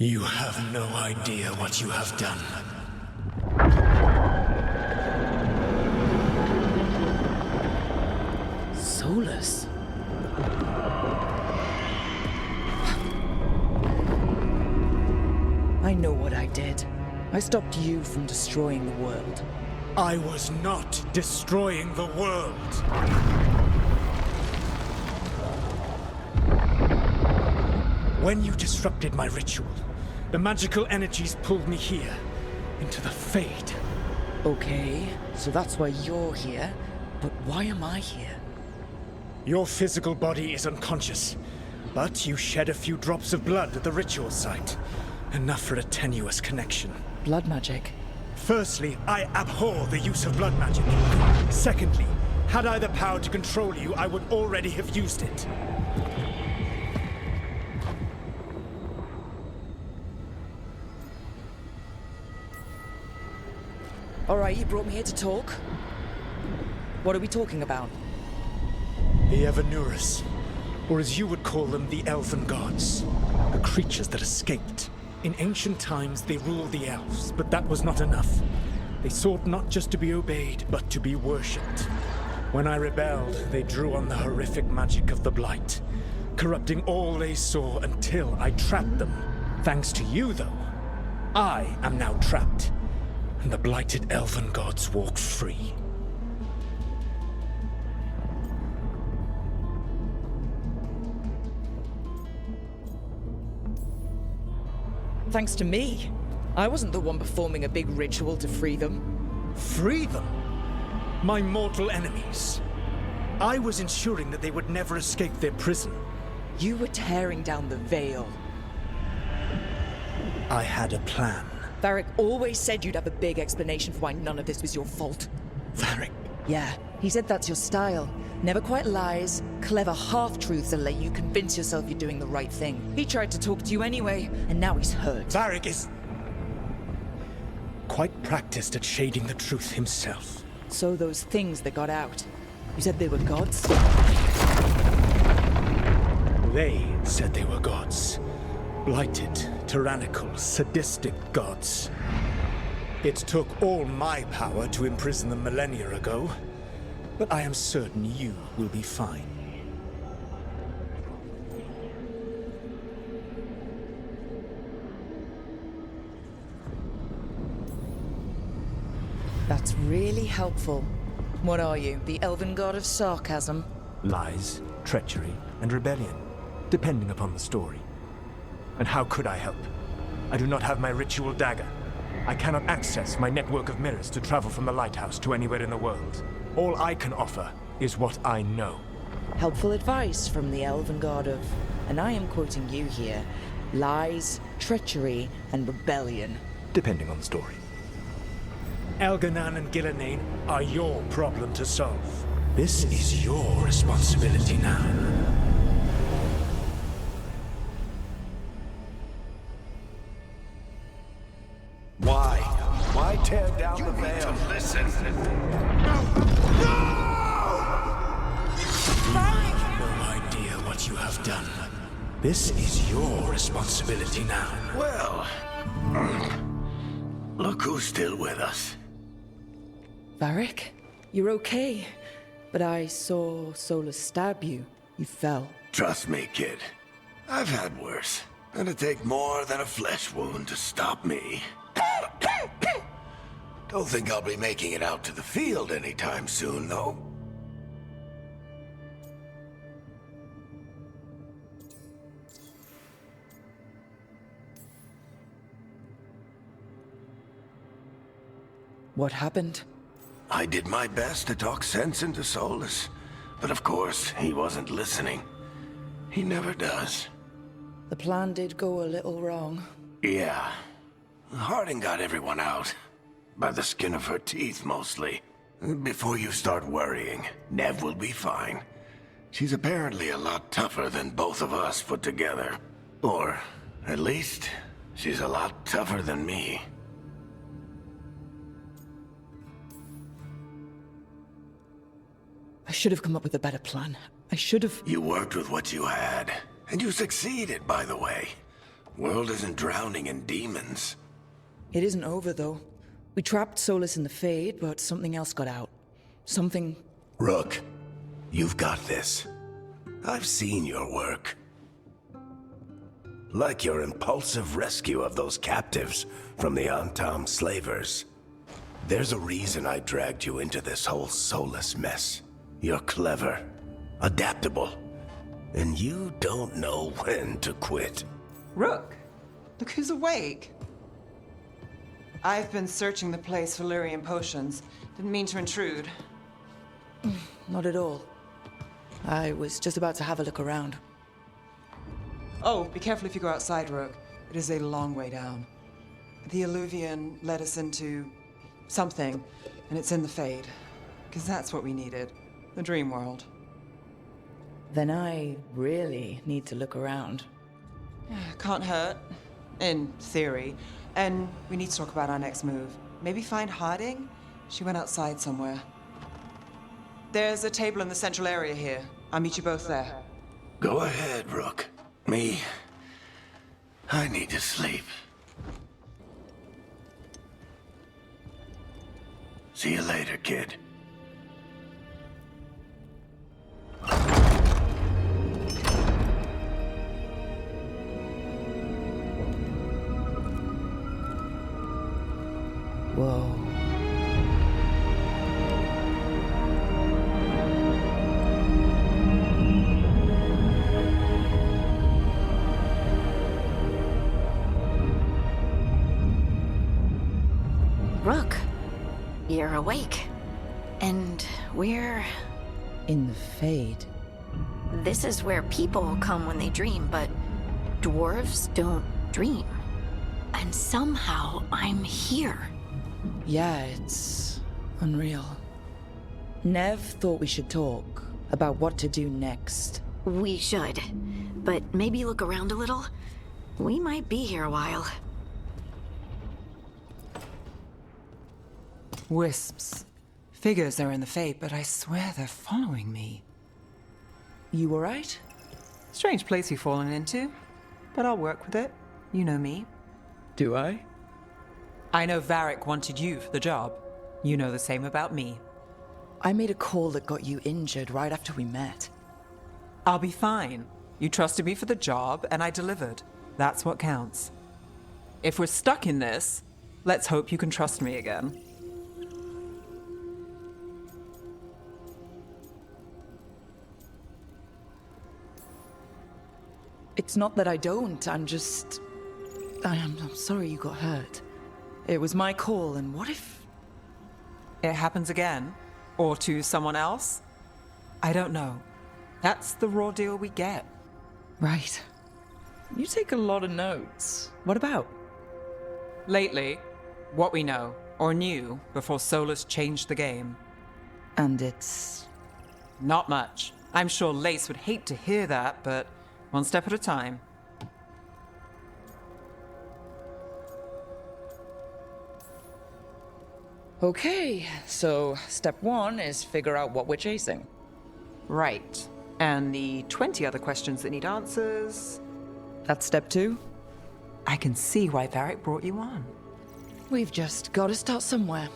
You have no idea what you have done. Solus? I know what I did. I stopped you from destroying the world. I was not destroying the world. When you disrupted my ritual, the magical energies pulled me here, into the Fade. Okay, so that's why you're here. But why am I here? Your physical body is unconscious, but you shed a few drops of blood at the ritual site. Enough for a tenuous connection. Blood magic. Firstly, I abhor the use of blood magic. Secondly, had I the power to control you, I would already have used it. Alright, you brought me here to talk. What are we talking about? The Evanurus, or as you would call them, the Elven Gods. The creatures that escaped. In ancient times, they ruled the elves, but that was not enough. They sought not just to be obeyed, but to be worshipped. When I rebelled, they drew on the horrific magic of the Blight, corrupting all they saw until I trapped them. Thanks to you, though, I am now trapped, and the blighted Elven Gods walk free. Thanks to me. I wasn't the one performing a big ritual to free them. Free them? My mortal enemies. I was ensuring that they would never escape their prison. You were tearing down the veil. I had a plan. Varric always said you'd have a big explanation for why none of this was your fault. Varric. Yeah, he said that's your style. Never quite lies, clever half-truths that let you convince yourself you're doing the right thing. He tried to talk to you anyway, and now he's hurt. Varric is quite practiced at shading the truth himself. So those things that got out, you said they were gods? They said they were gods. Blighted, tyrannical, sadistic gods. It took all my power to imprison them millennia ago, but I am certain you will be fine. That's really helpful. What are you, the elven god of sarcasm? Lies, treachery, and rebellion, depending upon the story. And how could I help? I do not have my ritual dagger. I cannot access my network of mirrors to travel from the Lighthouse to anywhere in the world. All I can offer is what I know. Helpful advice from the elven god of, and I am quoting you here, lies, treachery, and rebellion. Depending on the story. Elganan and Gillenane are your problem to solve. This is your responsibility now. Why tear down the veil? You need to listen. No idea what you have done. This is your responsibility now. Well, look who's still with us. Varric, you're okay. But I saw Solus stab you. You fell. Trust me, kid. I've had worse. It'd take more than a flesh wound to stop me. Don't think I'll be making it out to the field anytime soon, though. What happened? I did my best to talk sense into Solus, but of course, he wasn't listening. He never does. The plan did go a little wrong. Yeah. Harding got everyone out. By the skin of her teeth, mostly. Before you start worrying, Nev will be fine. She's apparently a lot tougher than both of us put together. Or, at least, she's a lot tougher than me. I should have come up with a better plan. I should have... You worked with what you had. And you succeeded, by the way. World isn't drowning in demons. It isn't over, though. We trapped Solus in the Fade, but something else got out. Something... Rook, you've got this. I've seen your work. Like your impulsive rescue of those captives from the Antam slavers. There's a reason I dragged you into this whole Solus mess. You're clever, adaptable, and you don't know when to quit. Rook, look who's awake. I've been searching the place for Lyrian potions. Didn't mean to intrude. Not at all. I was just about to have a look around. Oh, be careful if you go outside, Rook. It is a long way down. The Alluvian led us into something, and it's in the Fade. Because that's what we needed. The dream world. Then I really need to look around. Can't hurt. In theory. And we need to talk about our next move. Maybe find Harding? She went outside somewhere. There's a table in the central area here. I'll meet you both there. Go ahead, Rook. Me, I need to sleep. See you later, kid. Whoa. Rook, you're awake. And we're... In the Fade. This is where people come when they dream, but dwarves don't dream. And somehow I'm here. Yeah, it's unreal. Nev thought we should talk about what to do next. We should. But maybe look around a little. We might be here a while. Wisps. Figures are in the Fade, but I swear they're following me. You alright? Strange place you've fallen into, but I'll work with it. You know me. Do I? I know Varric wanted you for the job. You know the same about me. I made a call that got you injured right after we met. I'll be fine. You trusted me for the job, and I delivered. That's what counts. If we're stuck in this, let's hope you can trust me again. It's not that I don't, I'm sorry you got hurt. It was my call, and what if... It happens again? Or to someone else? I don't know. That's the raw deal we get. Right. You take a lot of notes. What about? Lately, what we know, or knew, before Solus changed the game. And it's... Not much. I'm sure Lace would hate to hear that, but one step at a time. Okay, so step one is figure out what we're chasing. Right. And the 20 other questions that need answers... That's step two? I can see why Varric brought you on. We've just got to start somewhere.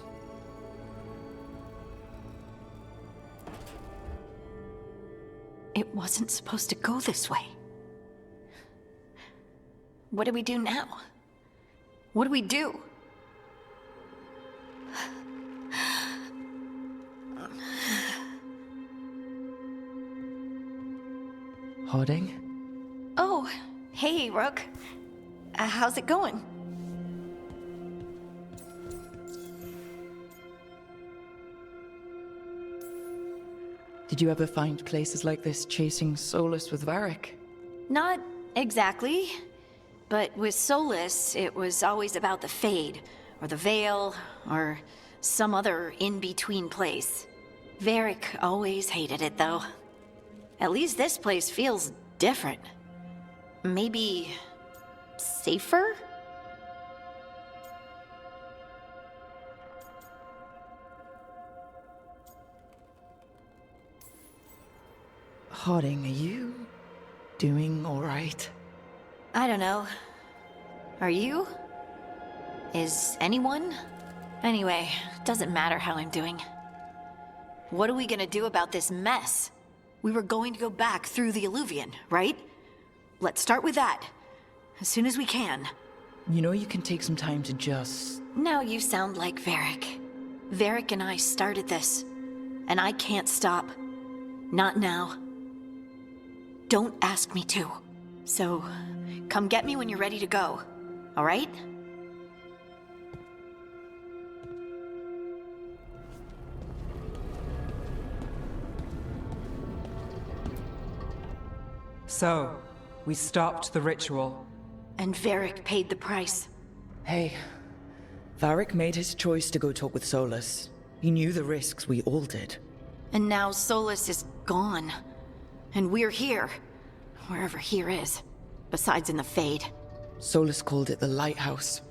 It wasn't supposed to go this way. What do we do now? What do we do? Harding? Oh, hey, Rook. How's it going? Did you ever find places like this chasing Solus with Varric? Not exactly. But with Solus, it was always about the Fade, or the Veil, or some other in-between place. Varric always hated it, though. At least this place feels different. Maybe... safer? Harding, are you doing all right? I don't know. Are you? Is anyone? Anyway, doesn't matter how I'm doing. What are we gonna do about this mess? We were going to go back through the Illuvian, right? Let's start with that. As soon as we can. You know you can take some time to just... Now you sound like Varric. Varric and I started this. And I can't stop. Not now. Don't ask me to. So, come get me when you're ready to go. All right? So, we stopped the ritual. And Varric paid the price. Hey, Varric made his choice to go talk with Solus. He knew the risks, we all did. And now Solus is gone. And we're here. Wherever here is. Besides in the Fade. Solus called it the Lighthouse.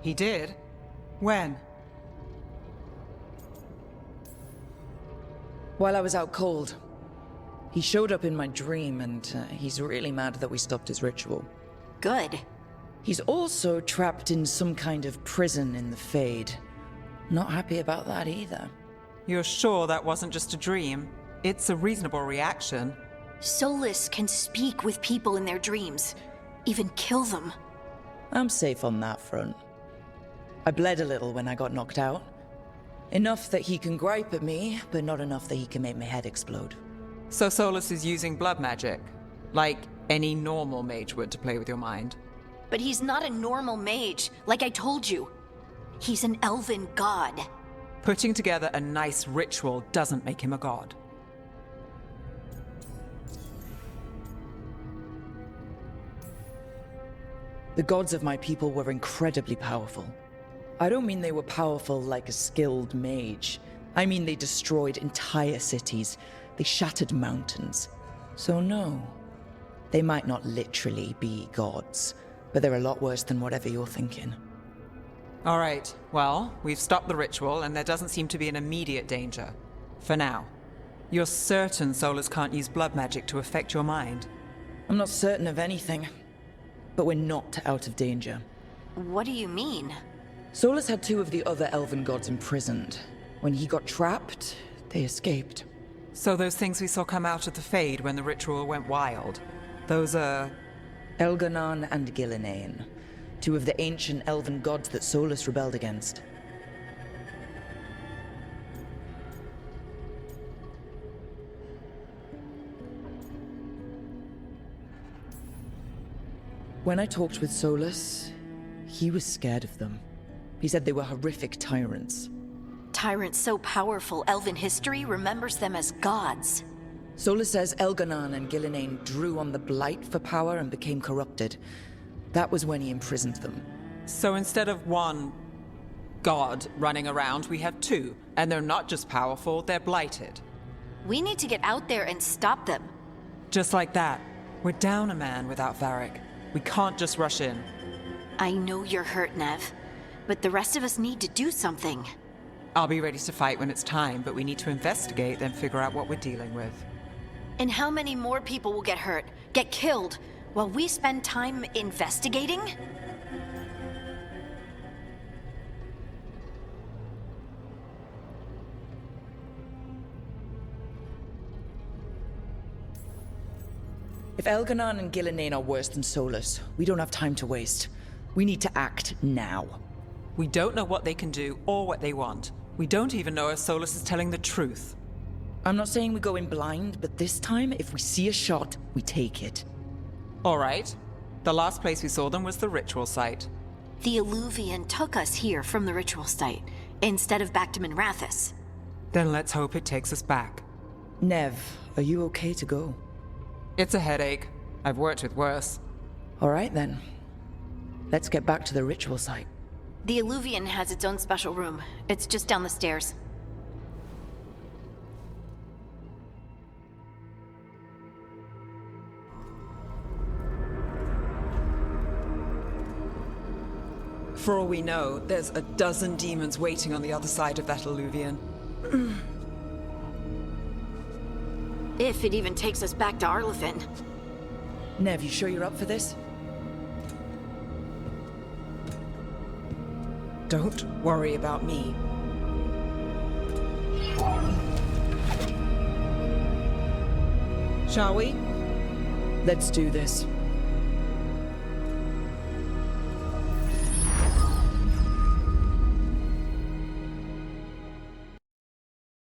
He did? When? While I was out cold. He showed up in my dream, and he's really mad that we stopped his ritual. Good. He's also trapped in some kind of prison in the Fade. Not happy about that either. You're sure that wasn't just a dream? It's a reasonable reaction. Solus can speak with people in their dreams. Even kill them. I'm safe on that front. I bled a little when I got knocked out. Enough that he can gripe at me, but not enough that he can make my head explode. So Solus is using blood magic? Like any normal mage would to play with your mind? But he's not a normal mage, like I told you. He's an elven god. Putting together a nice ritual doesn't make him a god. The gods of my people were incredibly powerful. I don't mean they were powerful like a skilled mage. I mean they destroyed entire cities. They shattered mountains. So no, they might not literally be gods, but they're a lot worse than whatever you're thinking. All right, well, we've stopped the ritual and there doesn't seem to be an immediate danger. For now. You're certain Solus can't use blood magic to affect your mind? I'm not certain of anything, but we're not out of danger. What do you mean? Solus had two of the other elven gods imprisoned. When he got trapped, they escaped. So those things we saw come out of the Fade when the ritual went wild, those are... Elganon and Gillinane, two of the ancient elven gods that Solus rebelled against. When I talked with Solus, he was scared of them. He said they were horrific tyrants. Tyrants so powerful, elven history remembers them as gods. Solus says Elganon and Gillinane drew on the blight for power and became corrupted. That was when he imprisoned them. So instead of one god running around, we have two. And they're not just powerful, they're blighted. We need to get out there and stop them. Just like that. We're down a man without Varric. We can't just rush in. I know you're hurt, Nev, but the rest of us need to do something. I'll be ready to fight when it's time, but we need to investigate, then figure out what we're dealing with. And how many more people will get hurt, get killed, while we spend time investigating? If Elganon and Gillinane are worse than Solus, we don't have time to waste. We need to act now. We don't know what they can do or what they want. We don't even know if Solus is telling the truth. I'm not saying we go in blind, but this time, if we see a shot, we take it. All right. The last place we saw them was the ritual site. The Illuvian took us here from the ritual site, instead of back to Minrathous. Then let's hope it takes us back. Nev, are you okay to go? It's a headache. I've worked with worse. All right then. Let's get back to the ritual site. The Illuvian has its own special room. It's just down the stairs. For all we know, there's a dozen demons waiting on the other side of that Illuvian. If it even takes us back to Arlefin. Nev, you sure you're up for this? Don't worry about me. Shall we? Let's do this.